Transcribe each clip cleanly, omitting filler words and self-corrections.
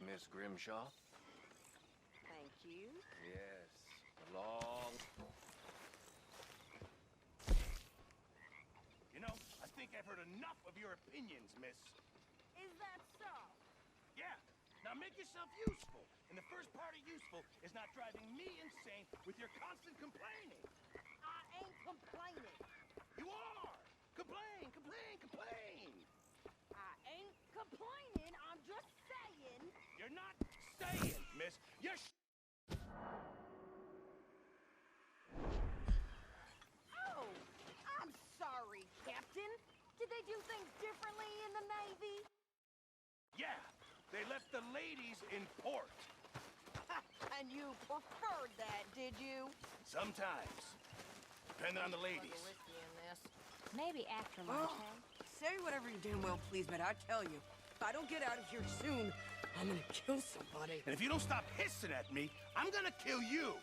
Miss Grimshaw. Thank you. Yes, a long... You know, I think I've heard enough of your opinions, miss. Is that so? Yeah. Now make yourself useful. And the first part of useful is not driving me insane with your constant complaining. I ain't complaining. You are! Complain, complain, complain! I ain't complaining. I'm just saying. You're not saying, miss. You're Oh, I'm sorry, Captain. Did they do things differently in the Navy? Yeah, they left the ladies in port. And you preferred that, did you? Sometimes. Depending on the ladies. Whiskey in this. Maybe after lunch, Oh, eh? say whatever you damn well please, but I tell you, if I don't get out of here soon, I'm gonna kill somebody. And if you don't stop hissing at me, I'm gonna kill you.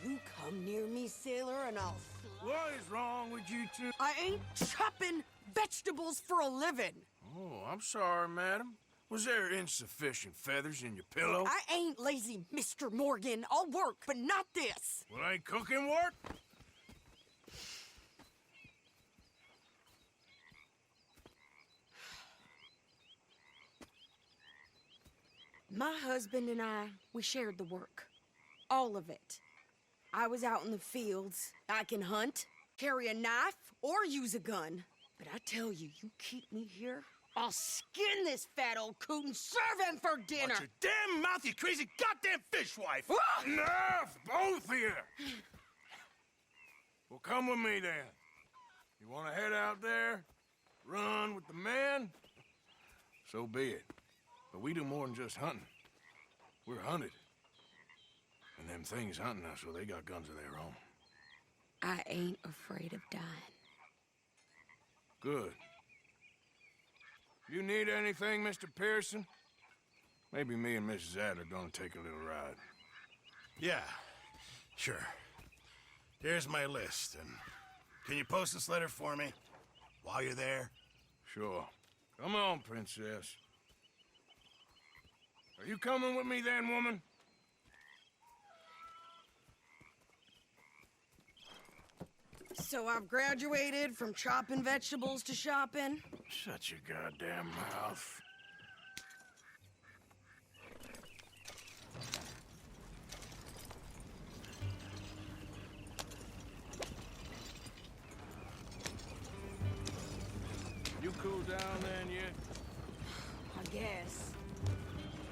You come near me, sailor, and I'll... What is wrong with you two? I ain't chopping vegetables for a living. Oh, I'm sorry, madam. Was there insufficient feathers in your pillow? I ain't lazy, Mr. Morgan. I'll work, but not this. Well, ain't cooking work? My husband and I, we shared the work. All of it. I was out in the fields. I can hunt, carry a knife, or use a gun. But I tell you, you keep me here, I'll skin this fat old coot and serve him for dinner. Watch your damn mouth, you crazy goddamn fishwife! Ah! Enough, both of you! Well, come with me, then. You want to head out there? Run with the men? So be it. But we do more than just hunting. We're hunted. And them things hunting us, well, they got guns of their own. I ain't afraid of dying. Good. You need anything, Mr. Pearson? Maybe me and Mrs. Adler gonna take a little ride. Yeah, sure. Here's my list, and can you post this letter for me while you're there? Sure. Come on, princess. Are you coming with me then, woman? So I've graduated from chopping vegetables to shopping. Shut your goddamn mouth. You cool down then yet? I guess.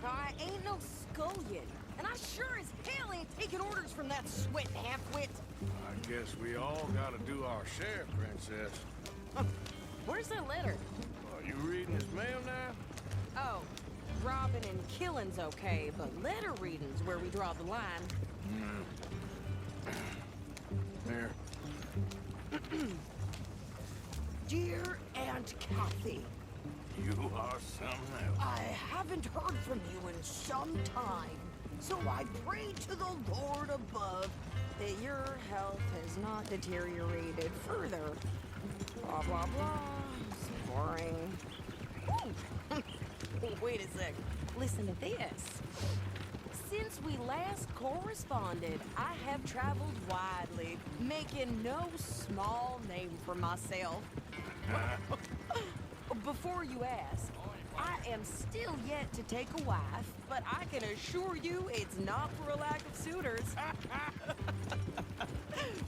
I ain't no scullion, and I sure as hell ain't taking orders from that sweat half-wit. I guess we all gotta do our share, princess. Where's that letter? Are you reading his mail now? Oh, robbing and killing's okay, but letter reading's where we draw the line. Here. Dear Aunt Kathy, You are something else. I haven't heard from you in some time, so I pray to the Lord above that your health has not deteriorated further. Blah, blah, blah. It's boring. Ooh. Wait a sec. Listen to this. Since we last corresponded, I have traveled widely, making no small name for myself. Before you ask, I am still yet to take a wife, but I can assure you it's not for a lack of suitors.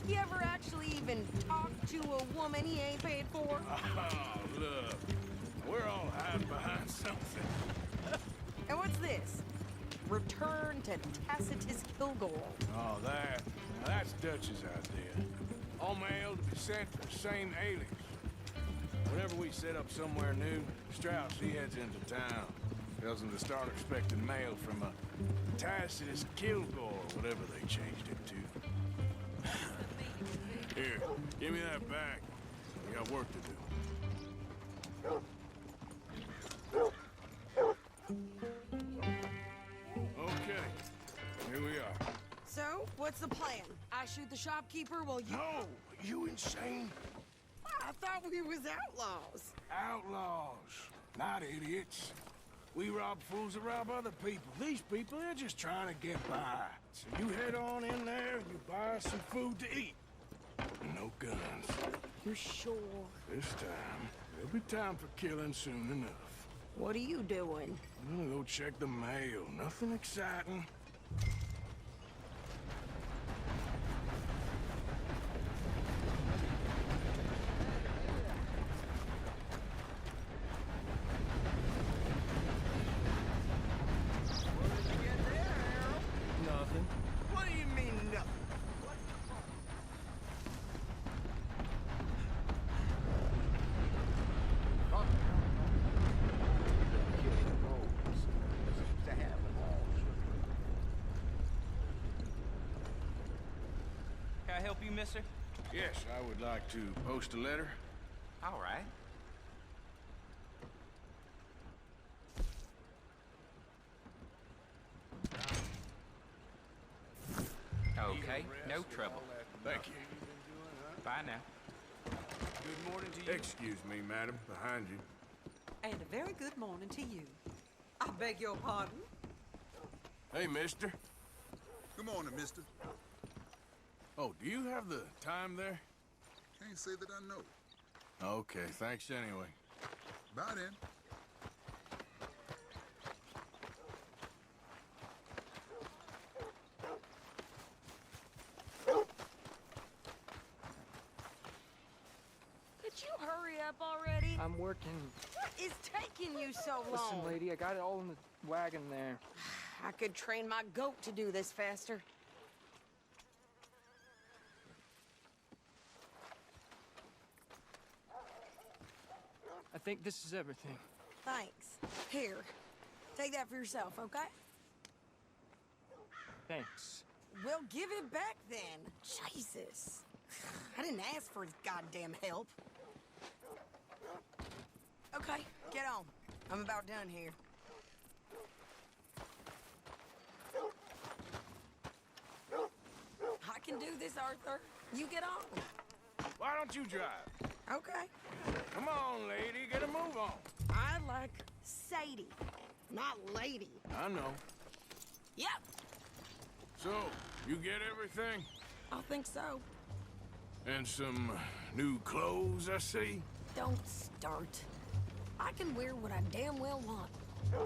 You ever actually even talk to a woman he ain't paid for? Oh, look. We're all hiding behind something. And what's this? Return to Tacitus Kilgore. Oh, that. Now that's Dutch's idea. All mail to be sent to the same alias. Whenever we set up somewhere new, Strauss, he heads into town. Tells them to start expecting mail from a Tacitus Kilgore, whatever they changed it to. Here, give me that back. We got work to do. Okay, here we are. So, what's the plan? I shoot the shopkeeper while you... No! You insane? I thought we was outlaws. Outlaws, not idiots. We rob fools that rob other people. These people, they're just trying to get by. So you head on in there and you buy some food to eat. No guns. You sure? This time, there'll be time for killing soon enough. What are you doing? I'm gonna go check the mail. Nothing exciting. Nothing. What do you mean, nothing? Can I help you, mister? Yes, I would like to post a letter. All right. Okay, no trouble. Thank you. Bye now. Good morning to you. Excuse me, madam, behind you. And a very good morning to you. I beg your pardon? Hey, mister. Good morning, mister. Oh, do you have the time there? Can't say that I know. Okay, thanks anyway. Bye then. Could you hurry up already? I'm working. What is taking you so long? Listen, lady, I got it all in the wagon there. I could train my goat to do this faster. I think this is everything. Thanks. Here, take that for yourself, okay? Thanks. Well, give it back then. Jesus. I didn't ask for his goddamn help. Okay, get on. I'm about done here. I can do this, Arthur. You get on. Why don't you drive? Okay. Come on, lady, get a move on. I like Sadie, not lady. I know. Yep, So, you get everything? I think so. And some new clothes, I see? Don't start. I can wear what I damn well want.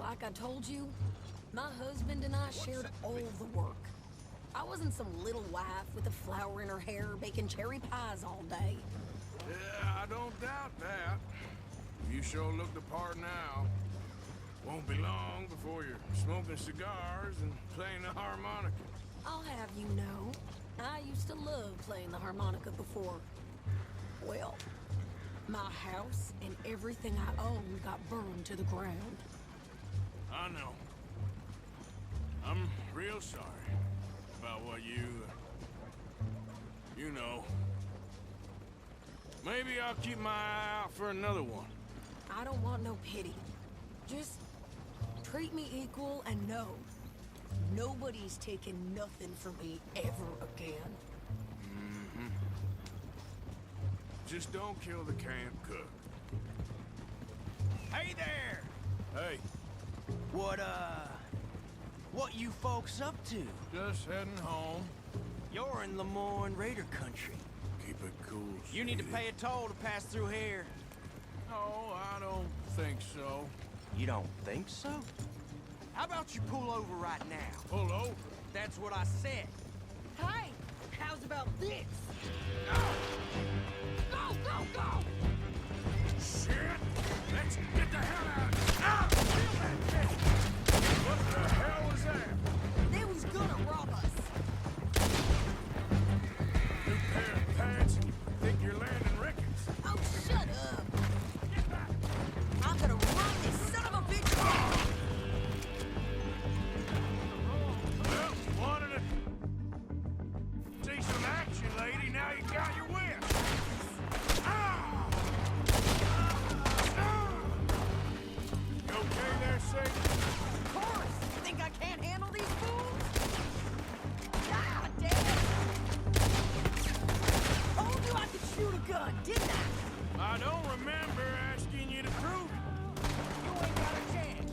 Like I told you, my husband and I shared all the work. I wasn't some little wife with a flower in her hair baking cherry pies all day. Yeah, I don't doubt that. You sure look the part now. Won't be long before you're smoking cigars and playing the harmonica. I'll have you know, I used to love playing the harmonica before. Well, my house and everything I owned got burned to the ground. I know. I'm real sorry about what you know. Maybe I'll keep my eye out for another one. I don't want no pity. Just treat me equal and know nobody's taking nothing from me ever again. Just don't kill the camp cook. Hey there! Hey, What you folks up to? just heading home. You're in Lemoyne Raider country. Keep it cool. You need to sweetie. pay a toll to pass through here. No, I don't think so. You don't think so? How about you pull over right now? Pull over. That's what I said. Hey, how's about this? Go, go, go! Shit! Let's get the hell out! Ah! What the hell was that? They was gonna rob us. New pair of pants? Think you're landing Ricketts? Oh, shut up. I'm gonna run this son of a bitch down. Well, wanted to see some action, lady. Now you got your whip. Ah! Ah! You okay there, Sadie? Of course. You think I can't handle these fools? God damn it. Told you I could shoot a gun, didn't I? I don't remember asking you to prove it. You ain't got a chance.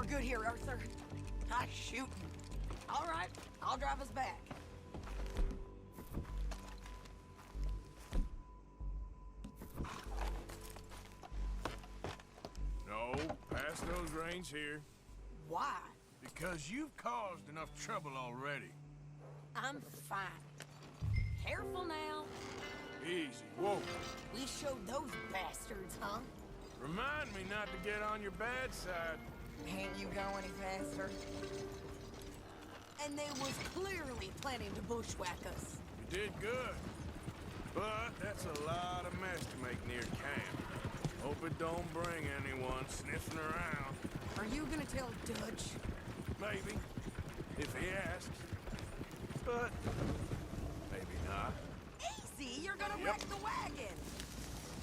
we're good here, Arthur. Nice shooting. All right, I'll drive us back. No, pass those reins here. Why? Because you've caused enough trouble already. I'm fine. Careful now. Easy. Whoa. We showed those bastards, huh? Remind me not to get on your bad side. Can't you go any faster? And they was clearly planning to bushwhack us. You did good. But that's a lot of mess to make near camp. Hope it don't bring anyone sniffing around. Are you gonna tell Dutch? Maybe. If he asks. But maybe not. Easy, you're gonna wreck the wagon.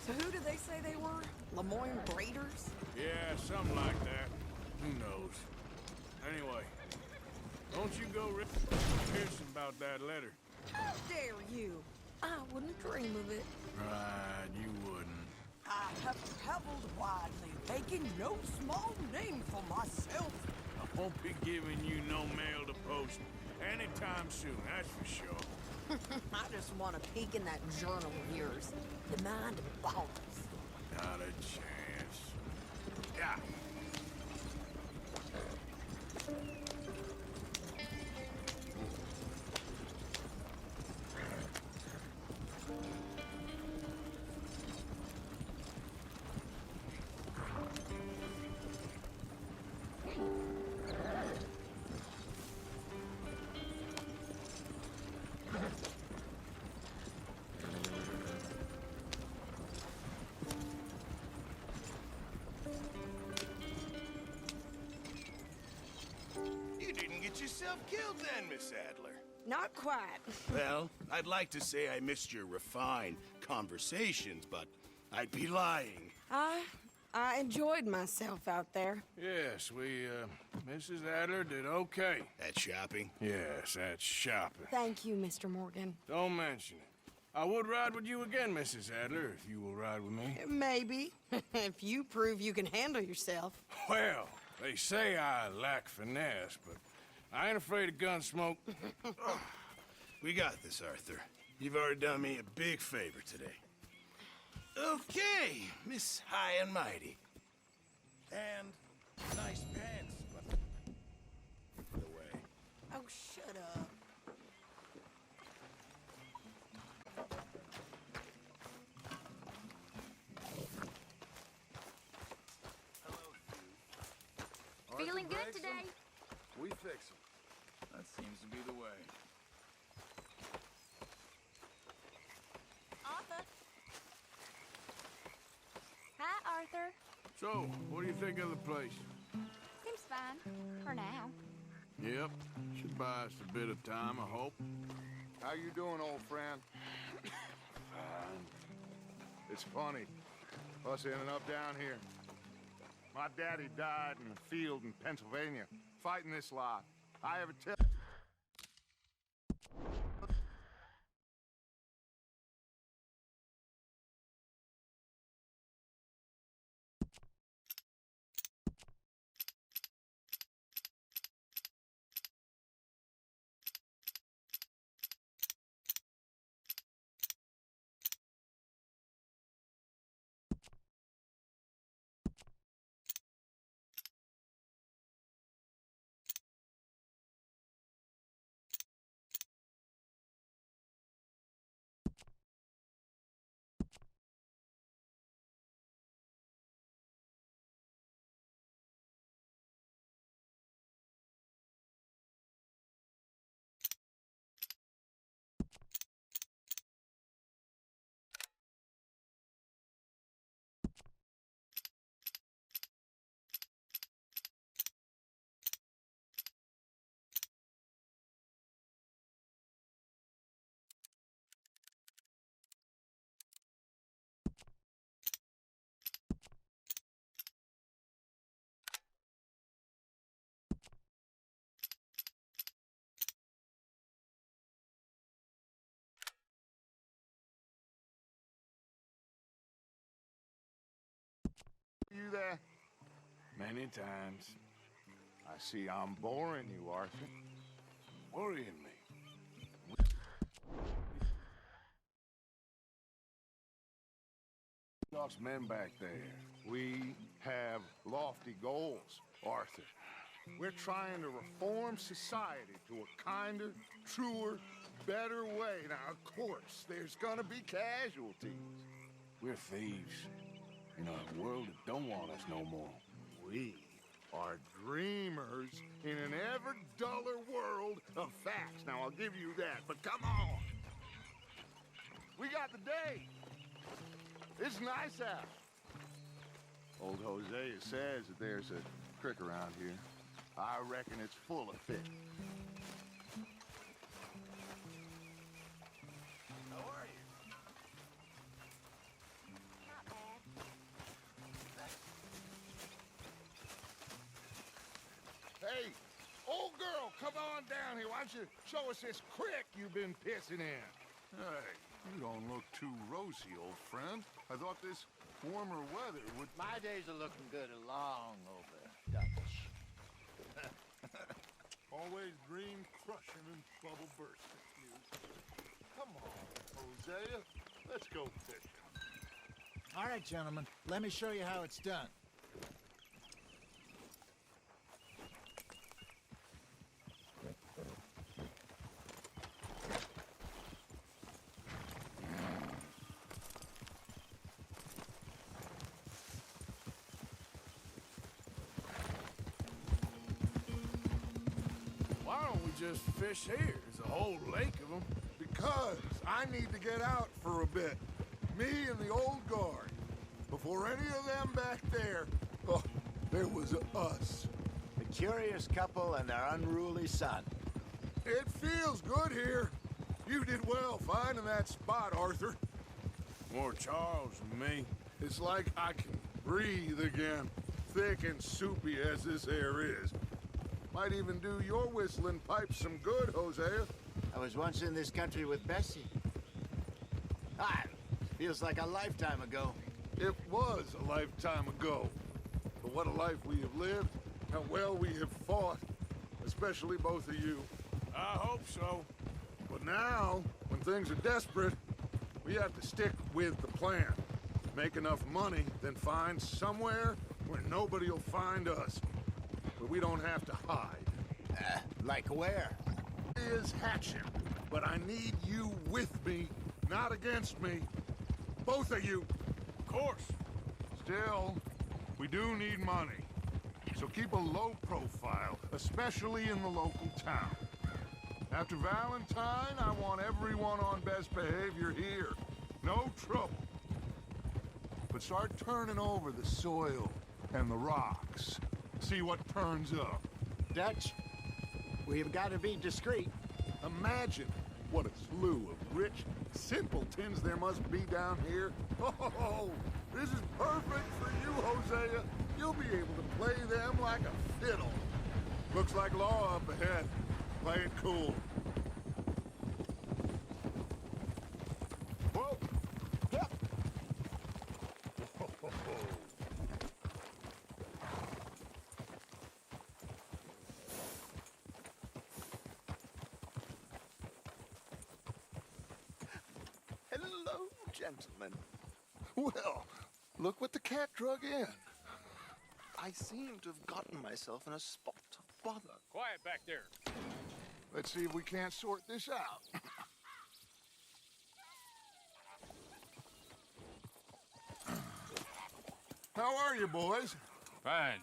So who did they say they were? Lemoyne Raiders? Yeah, something like that. Who knows? Anyway, don't you go Pearson about that letter. How dare you? I wouldn't dream of it. Right, you wouldn't. I have traveled widely, making no small name for myself. I won't be giving you no mail to post anytime soon, that's for sure. I just want to peek in that journal of yours. The mind boggles. Not a chance. Yeah. You didn't get yourself killed then, Miss Adler. Not quite. Well, I'd like to say I missed your refined conversations, but I'd be lying. I enjoyed myself out there. Yes, Mrs. Adler did okay. At shopping? Yes, that's shopping. Thank you, Mr. Morgan. Don't mention it. I would ride with you again, Mrs. Adler, if you will ride with me. Maybe. If you prove you can handle yourself. Well, they say I lack finesse, but I ain't afraid of gun smoke. We got this, Arthur. You've already done me a big favor today. Okay, Miss High and Mighty. And nice pants, but the way. Oh, shut up. Feeling good today? We fix them. That seems to be the way. Arthur. Hi, Arthur. So, what do you think of the place? Seems fine. For now. Yep. Should buy us a bit of time, I hope. How you doing, old friend? Fine. It's funny, us ending up down here. My daddy died in the field in Pennsylvania, fighting this lot. I ever tell... You there? Many times. I see I'm boring you, Arthur. Worrying me. Us men back there, we have lofty goals, Arthur. We're trying to reform society to a kinder, truer, better way. Now, of course, there's gonna be casualties. We're thieves in a world that don't want us no more. We are dreamers in an ever duller world of facts. Now, I'll give you that, but come on. We got the day. It's nice out. Old Hosea says that there's a creek around here. I reckon it's full of fish. How are you? Not bad. Hey, old girl, come on down here. Why don't you show us this creek you've been pissing in? Hey, you don't look too rosy, old friend. I thought this warmer weather would... My days are looking good along over, Dutch. Always dream crushing and bubble bursting, you. Come on, Hosea. Let's go fishing. All right, gentlemen. Let me show you how it's done. Why don't we just fish here? There's a whole lake of them. Because I need to get out for a bit. Me and the old guard. Before any of them back there, oh, there was us. A curious couple and their unruly son. It feels good here. You did well finding that spot, Arthur. More Charles than me. It's like I can breathe again. Thick and soupy as this air is. Might even do your whistling pipes some good, Hosea. I was once in this country with Bessie. Ah, feels like a lifetime ago. It was a lifetime ago. But what a life we have lived. How well we have fought. Especially both of you. I hope so. But now, when things are desperate, we have to stick with the plan. Make enough money, then find somewhere where nobody will find us. Where we don't have to hide. Like where? Is hatching. But I need you with me, not against me. Both of you. Of course. Still, we do need money. So keep a low profile, especially in the local town. After Valentine, I want everyone on best behavior here. No trouble. But start turning over the soil and the rocks. See what turns up. Dutch, we've got to be discreet. Imagine what a slew of rich simpletons there must be down here. Oh, this is perfect for you, Hosea. You'll be able to play them like a fiddle. Looks like law up ahead. Play it cool. Whoa! Yep. Hello, gentlemen. Well, look what the cat drug in. I seem to have gotten myself in a spot of bother. Quiet back there. Let's see if we can't sort this out. How are you, boys? Fine.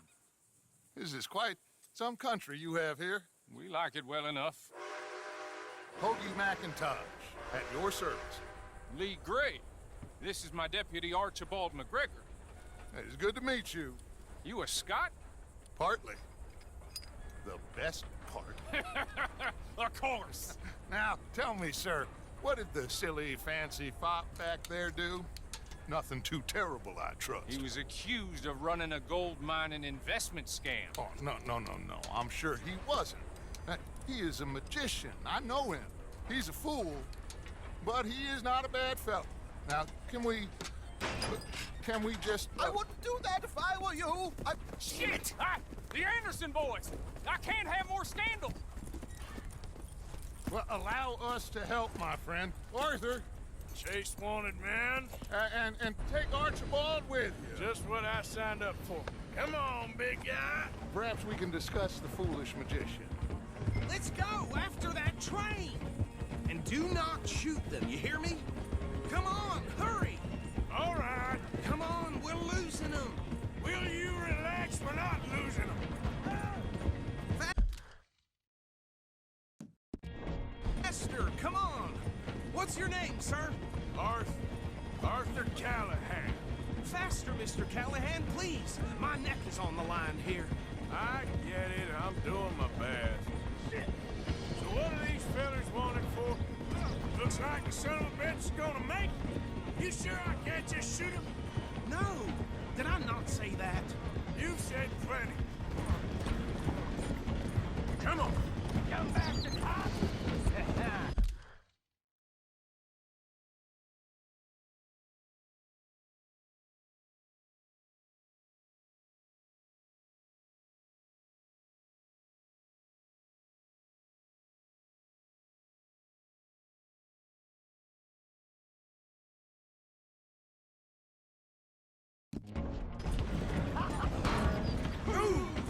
This is quite some country you have here. We like it well enough. Hoagie McIntosh, at your service. Lee Gray. This is my deputy, Archibald McGregor. It's good to meet you. You a Scot? Partly. The best part. Of course. Now, tell me, sir, what did the silly, fancy fop back there do? Nothing too terrible, I trust. He was accused of running a gold mining investment scam. Oh, no. I'm sure he wasn't. He is a magician. I know him. He's a fool, but he is not a bad fellow. Now, can we Can we just... I wouldn't do that if I were you. Shit! The Anderson boys! I can't have more scandal! Well, allow us to help, my friend. Arthur, Chase wanted man. and take Archibald with you. Just what I signed up for. Come on, big guy. Perhaps we can discuss the foolish magician. Let's go after that train. And do not shoot them, you hear me? Come on, hurry. All right. Come on, we're losing them. Will you relax? We're not losing them. Faster, come on. What's your name, sir? Arthur Callahan. Faster, Mr. Callahan, please. My neck is on the line here. I get it. I'm doing my best. Shit. So what are these fellers wanted for? Looks like the son of a bitch is gonna make it. You sure I can't just shoot him? No. Did I not say that? You said plenty. Come on. Come back to cops.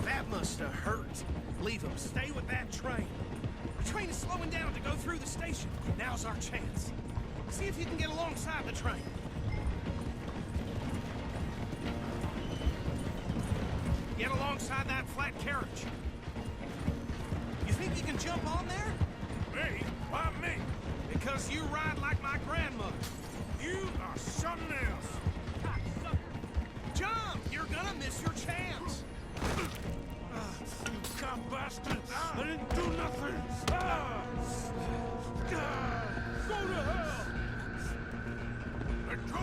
That must have hurt. Leave him. Stay with that train. The train is slowing down to go through the station. Now's our chance. See if you can get alongside the train. Get alongside that flat carriage. You think you can jump on there? Me? Why me? Because you ride like my grandmother. You are something else. Jump! You're gonna miss your chance. You cop bastards! I didn't do nothing! Go to hell! Let go!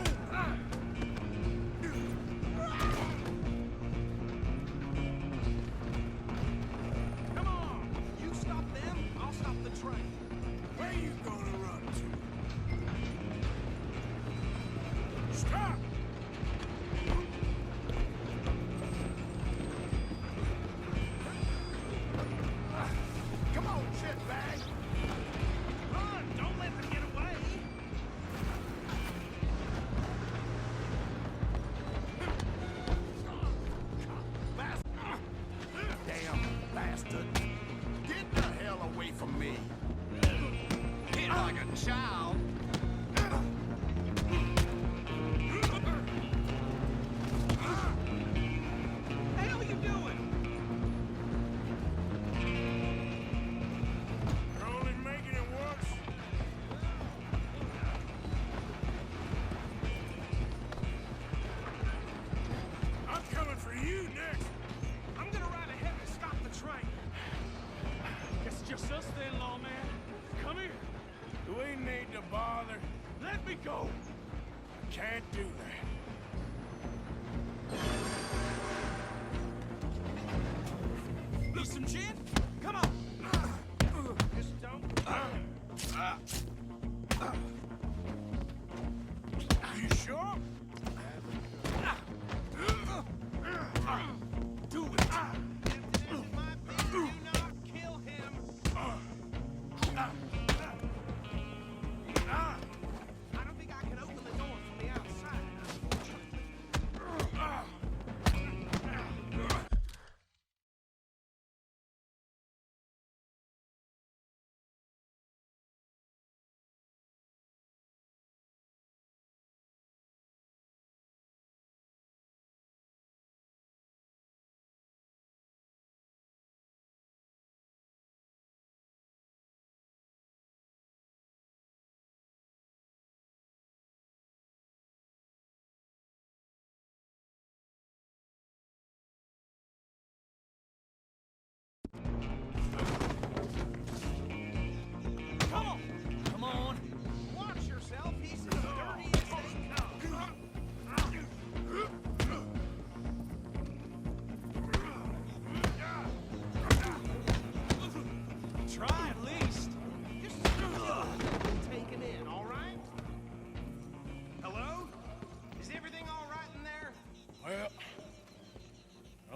Come on! You stop them, I'll stop the train. Where you gonna run to? Stop! Come on, shitbag. Run! Don't let them get away! Damn bastard. Get the hell away from me. Hit like a child. The hell you doing? You're only making it worse. I'm coming for you next. I'm gonna ride ahead and stop the train. It's just us then, lawman. Come here. Do we need to bother? Let me go. Can't do that. Need some gin? Come on. Just don't. You sure? Do it. Do not kill him. I don't think I can open the door from the outside.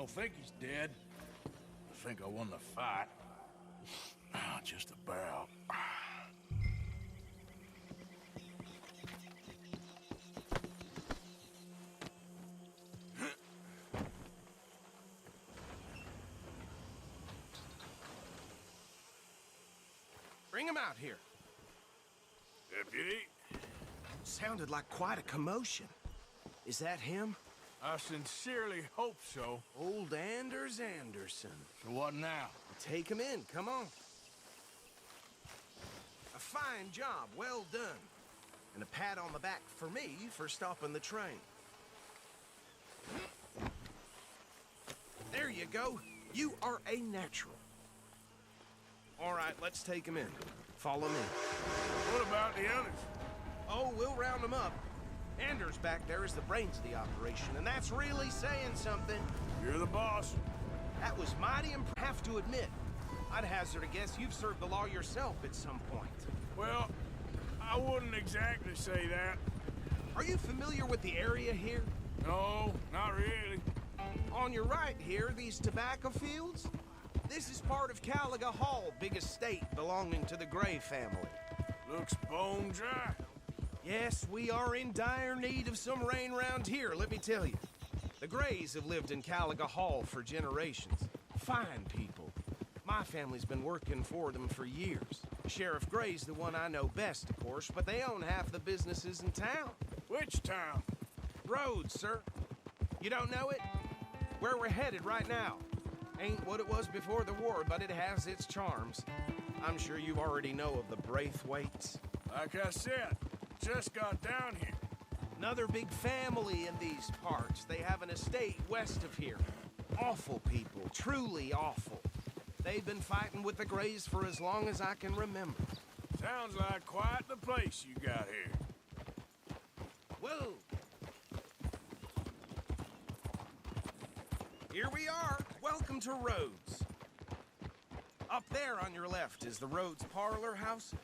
don't think he's dead. I think I won the fight. Just about. Bring him out here. Deputy? Sounded like quite a commotion. Is that him? I sincerely hope so. Old Anders Anderson. So what now? Take him in, come on. A fine job, well done. And a pat on the back for me for stopping the train. There you go. You are a natural. All right, let's take him in. Follow me. What about the others? Oh, we'll round them up. Anders back there is the brains of the operation, and that's really saying something. You're the boss. That was mighty impressive. Have to admit, I'd hazard a guess you've served the law yourself at some point. Well, I wouldn't exactly say that. Are you familiar with the area here? No, not really. On your right here, these tobacco fields? This is part of Caliga Hall, big estate belonging to the Gray family. Looks bone dry. Yes, we are in dire need of some rain round here, let me tell you. The Grays have lived in Caliga Hall for generations. Fine people. My family's been working for them for years. Sheriff Gray's the one I know best, of course, but they own half the businesses in town. Which town? Rhodes, sir. You don't know it? Where we're headed right now. Ain't what it was before the war, but it has its charms. I'm sure you already know of the Braithwaites. Like I said, just got down here. Another big family in these parts. They have an estate west of here. Awful people, truly awful. They've been fighting with the Grays for as long as I can remember. Sounds like quite the place you got here. Whoa! Here we are. Welcome to Rhodes. Up there on your left is the Rhodes Parlor House.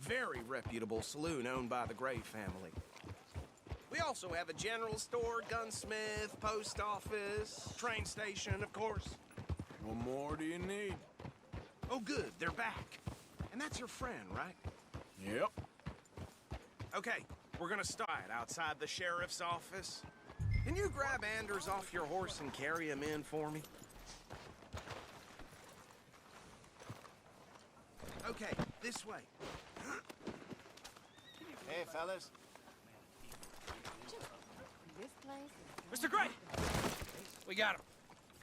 Very reputable saloon owned by the Gray family. We also have a general store, gunsmith, post office, train station, of course. What more do you need? Oh, good, they're back. And that's your friend, right? Yep. Okay, we're gonna start outside the sheriff's office. Can you grab Anders off your horse and carry him in for me? Okay, this way. Hey, fellas. This place is... Mr. Gray! We got him.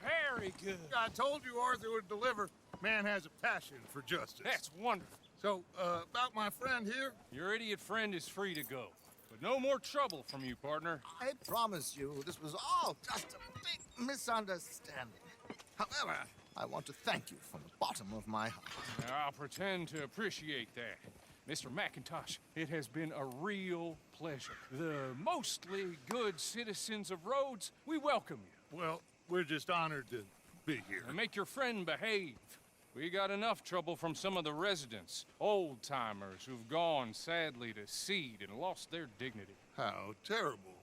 Very good. I told you Arthur would deliver. Man has a passion for justice. That's wonderful. So, about my friend here? Your idiot friend is free to go. But no more trouble from you, partner. I promise you, this was all just a big misunderstanding. However, I want to thank you from the bottom of my heart. I'll pretend to appreciate that. Mr. McIntosh, it has been a real pleasure. The mostly good citizens of Rhodes, we welcome you. Well, we're just honored to be here. And make your friend behave. We got enough trouble from some of the residents, old-timers who've gone, sadly, to seed and lost their dignity. How terrible.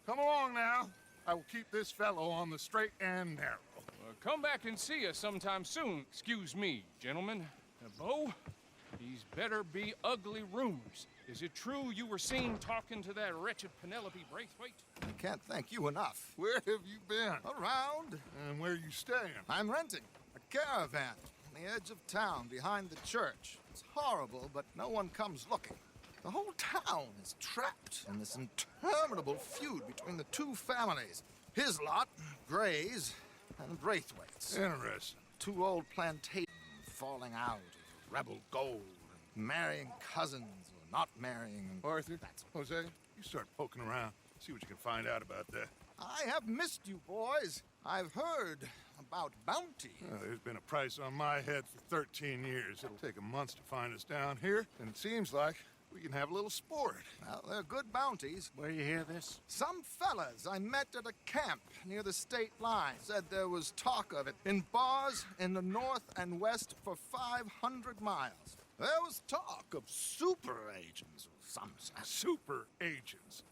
Come along now. I will keep this fellow on the straight and narrow. Come back and see us sometime soon. Excuse me, gentlemen. Bo, these better be ugly rumors. Is it true you were seen talking to that wretched Penelope Braithwaite? I can't thank you enough. Where have you been? Around. And where you staying? I'm renting a caravan on the edge of town behind the church. It's horrible, but no one comes looking. The whole town is trapped in this interminable feud between the two families. His lot, Grays, and Braithwaites. Interesting. Two old plantations falling out of rebel gold, and marrying cousins or not marrying. Arthur, Jose, you start poking around. See what you can find out about that. I have missed you, boys. I've heard about bounty. There's been a price on my head for 13 years. It'll take a month to find us down here, and it seems like we can have a little sport. Well, they're good bounties. Where you hear this? Some fellas I met at a camp near the state line said there was talk of it in bars in the north and west for 500 miles. There was talk of super agents of some sort. Super agents.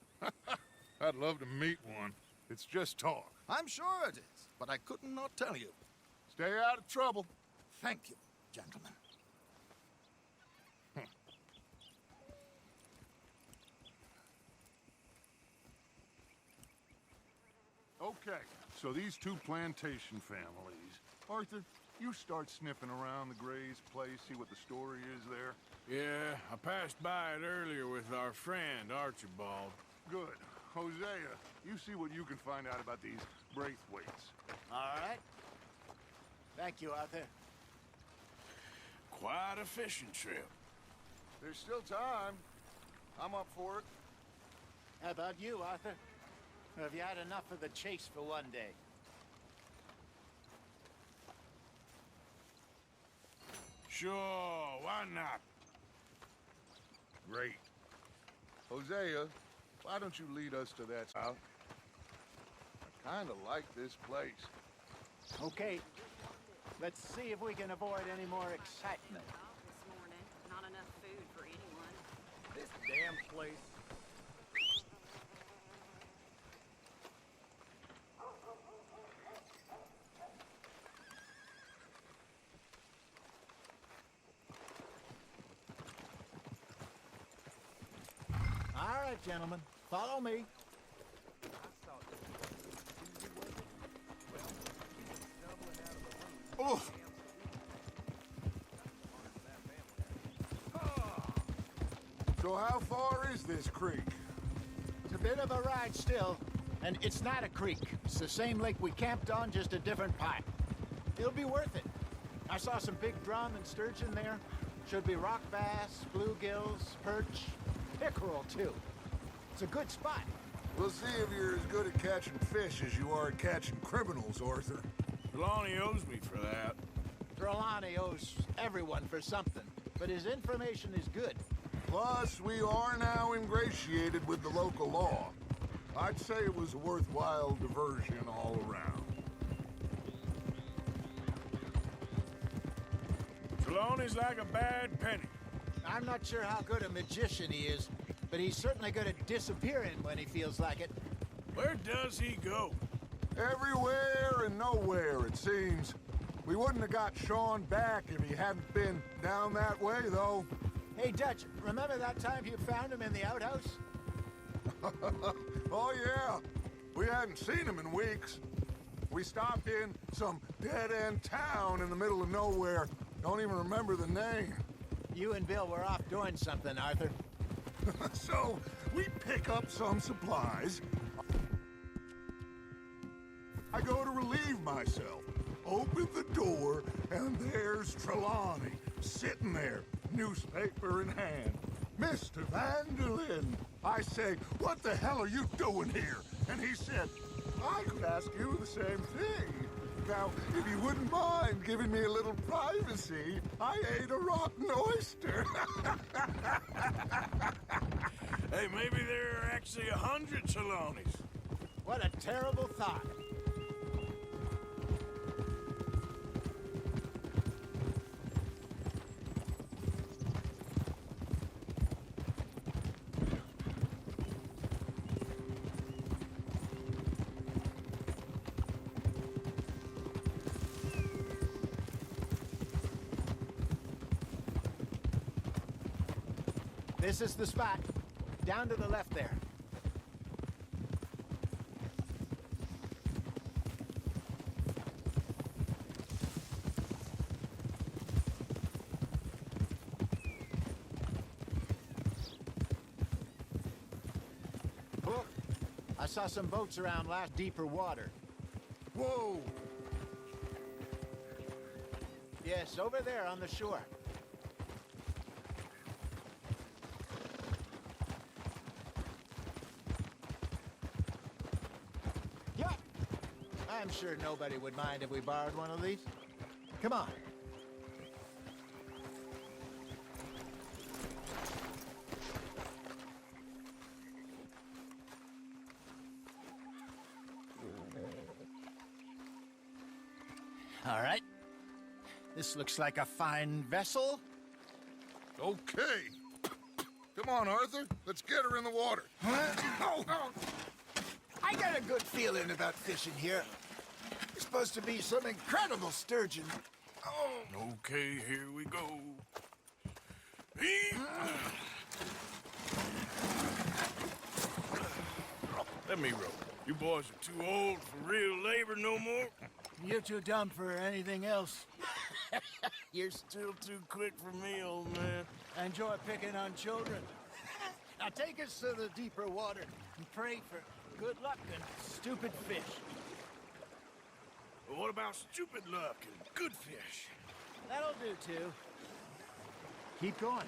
I'd love to meet one. It's just talk. I'm sure it is, but I could not tell you. Stay out of trouble. Thank you, gentlemen. Okay, so these two plantation families. Arthur, you start sniffing around the Gray's place, see what the story is there. Yeah, I passed by it earlier with our friend, Archibald. Good. Hosea, you see what you can find out about these Braithwaites. All right. Thank you, Arthur. Quite a fishing trip. There's still time. I'm up for it. How about you, Arthur? Or have you had enough of the chase for one day? Sure, why not? Great. Hosea, why don't you lead us to that house? I kind of like this place. Okay. Let's see if we can avoid any more excitement. This morning, not enough food for anyone. This damn place. All right, gentlemen. Follow me. Oh! So how far is this creek? It's a bit of a ride still, and it's not a creek. It's the same lake we camped on, just a different pipe. It'll be worth it. I saw some big drum and sturgeon there. Should be rock bass, bluegills, perch, pickerel too. It's a good spot. We'll see if you're as good at catching fish as you are at catching criminals, Arthur. Trelawney owes me for that. Trelawney owes everyone for something, but his information is good. Plus, we are now ingratiated with the local law. I'd say it was a worthwhile diversion all around. Trelawney's like a bad penny. I'm not sure how good a magician he is, but he's certainly good at disappearing when he feels like it. Where does he go? Everywhere and nowhere, it seems. We wouldn't have got Sean back if he hadn't been down that way, though. Hey, Dutch, remember that time you found him in the outhouse? Oh, yeah. We hadn't seen him in weeks. We stopped in some dead-end town in the middle of nowhere. Don't even remember the name. You and Bill were off doing something, Arthur. So, we pick up some supplies. I go to relieve myself. Open the door, and there's Trelawney, sitting there, newspaper in hand. Mr. Vanderlyn. I say, what the hell are you doing here? And he said, I could ask you the same thing. Now, if you wouldn't mind giving me a little privacy, I ate a rotten oyster. Hey, maybe there are actually 100 Trelawneys. What a terrible thought. This is the spot. Down to the left there. Oh, I saw some boats around last deeper water. Whoa! Yes, over there on the shore. Yeah, I'm sure nobody would mind if we borrowed one of these. Come on. All right. This looks like a fine vessel. Okay. Come on, Arthur. Let's get her in the water. I got a good feeling about fishing here. There's supposed to be some incredible sturgeon. Oh. Okay, here we go. Let me row. You boys are too old for real labor no more. You're too dumb for anything else. You're still too quick for me, old man. I enjoy picking on children. Now take us to the deeper water and pray for good luck and stupid fish. But what about stupid luck and good fish? That'll do, too. Keep going.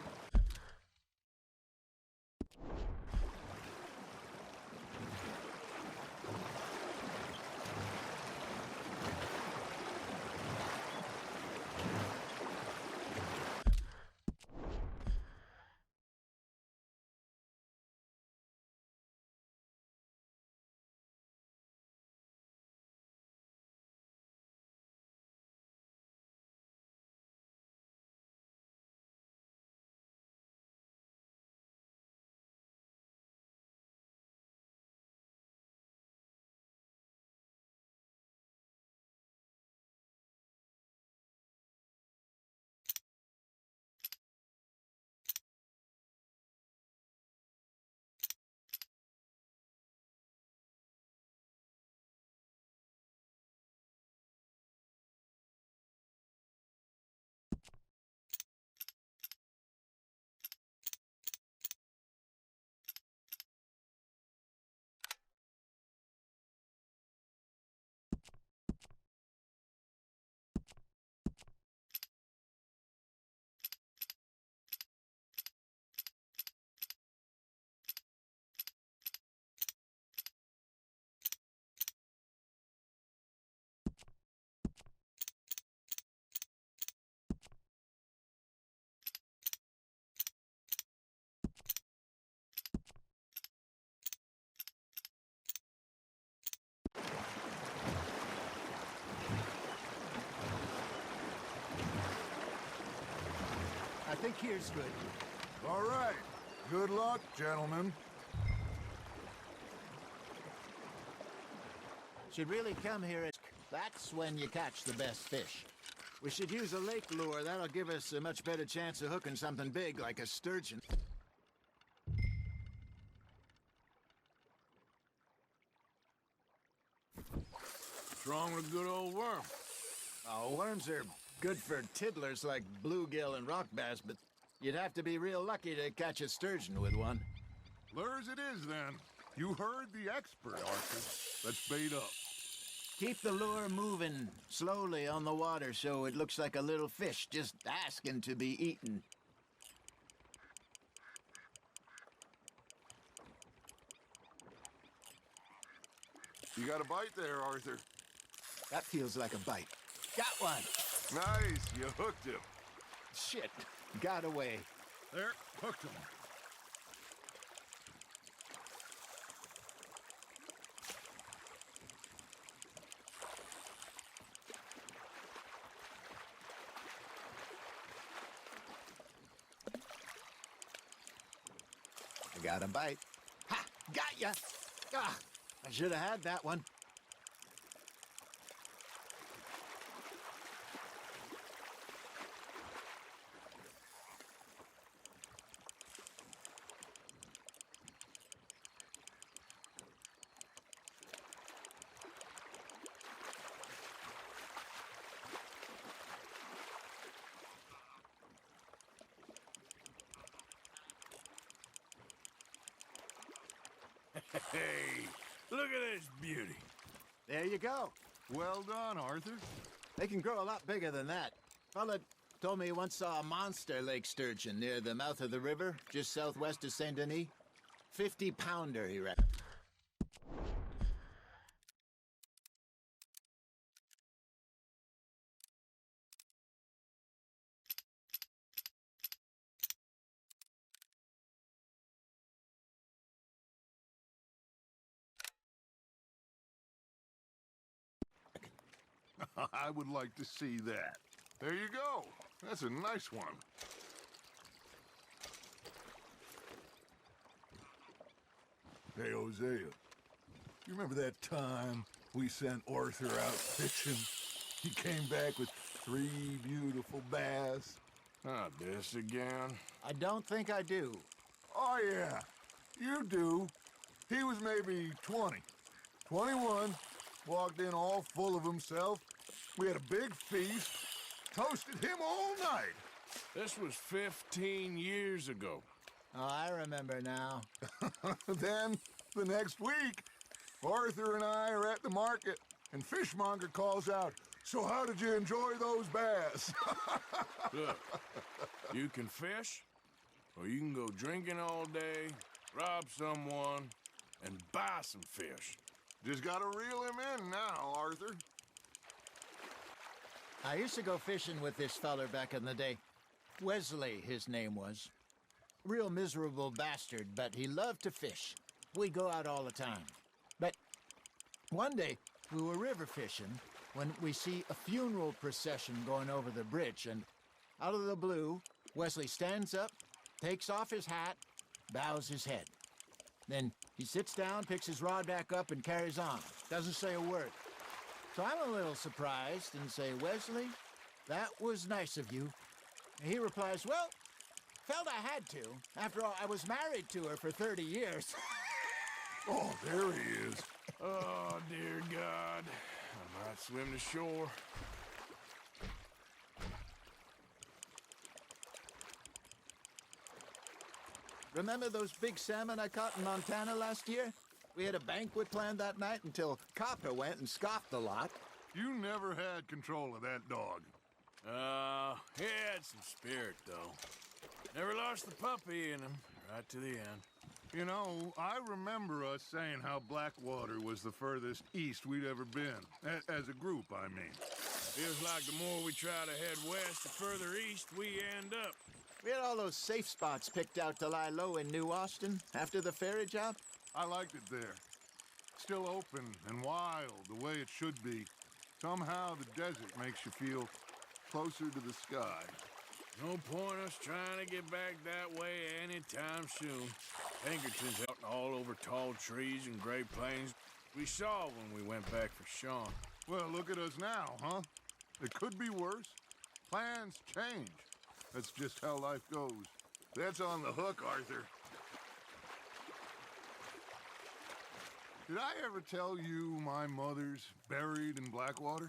I think here's good. All right. Good luck, gentlemen. Should really come here at... That's when you catch the best fish. We should use a lake lure. That'll give us a much better chance of hooking something big like a sturgeon. What's wrong with a good old worm? Oh, worms are good for tiddlers like bluegill and rock bass, but you'd have to be real lucky to catch a sturgeon with one. Lures it is, then. You heard the expert, Arthur. Let's bait up. Keep the lure moving slowly on the water so it looks like a little fish just asking to be eaten. You got a bite there, Arthur. That feels like a bite. Got one! Nice, you hooked him. Shit, got away. There, hooked him. I got a bite. Ha! Got ya! Ah, I should have had that one. Hey, look at this beauty. There you go. Well done, Arthur. They can grow a lot bigger than that. Fella told me he once saw a monster lake sturgeon near the mouth of the river, just southwest of Saint Denis. 50-pounder, he reckons. I would like to see that. There you go. That's a nice one. Hey, Hosea. You remember that time we sent Arthur out fishing? He came back with 3 beautiful bass. Not this again. I don't think I do. Oh, yeah. You do. He was maybe 20. 21. Walked in all full of himself. We had a big feast. Toasted him all night. This was 15 years ago. Oh, I remember now. Then, the next week, Arthur and I are at the market, and Fishmonger calls out, "So how did you enjoy those bass?" Look, you can fish, or you can go drinking all day, rob someone, and buy some fish. Just gotta reel him in now, Arthur. I used to go fishing with this feller back in the day. Wesley, his name was. Real miserable bastard, but he loved to fish. We'd go out all the time. But one day, we were river fishing when we see a funeral procession going over the bridge, and out of the blue, Wesley stands up, takes off his hat, bows his head. Then he sits down, picks his rod back up, and carries on. Doesn't say a word. So I'm a little surprised and say, "Wesley, that was nice of you." And he replies, "Well, felt I had to. After all, I was married to her for 30 years. Oh, there he is. Oh, dear God. I might swim to shore. Remember those big salmon I caught in Montana last year? We had a banquet planned that night until Copper went and scoffed the lot. You never had control of that dog. He had some spirit, though. Never lost the puppy in him, right to the end. You know, I remember us saying how Blackwater was the furthest east we'd ever been. As a group, I mean. Feels like the more we try to head west, the further east we end up. We had all those safe spots picked out to lie low in New Austin after the ferry job. I liked it there. Still open and wild, the way it should be. Somehow the desert makes you feel closer to the sky. No point us trying to get back that way anytime soon. Pinkerton's out all over tall trees and Great Plains. We saw when we went back for Sean. Well, look at us now, huh? It could be worse. Plans change. That's just how life goes. That's on the hook, Arthur. Did I ever tell you my mother's buried in Blackwater?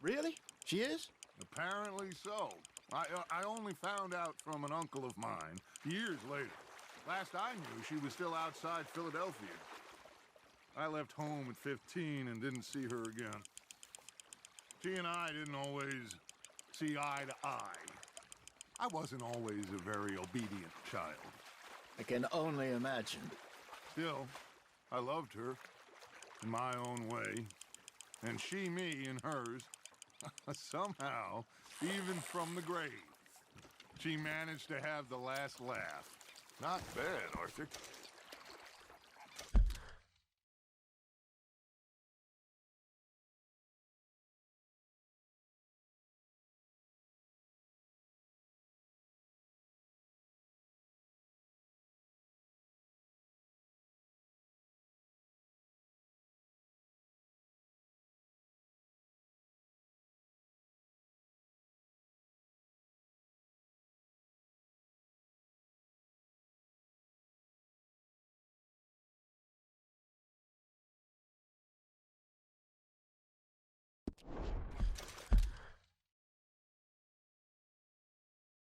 Really? She is? Apparently so. I only found out from an uncle of mine years later. Last I knew, she was still outside Philadelphia. I left home at 15 and didn't see her again. She and I didn't always see eye to eye. I wasn't always a very obedient child. I can only imagine. Still, I loved her in my own way, and she me in hers. Somehow, even from the grave, she managed to have the last laugh. Not bad, Arthur.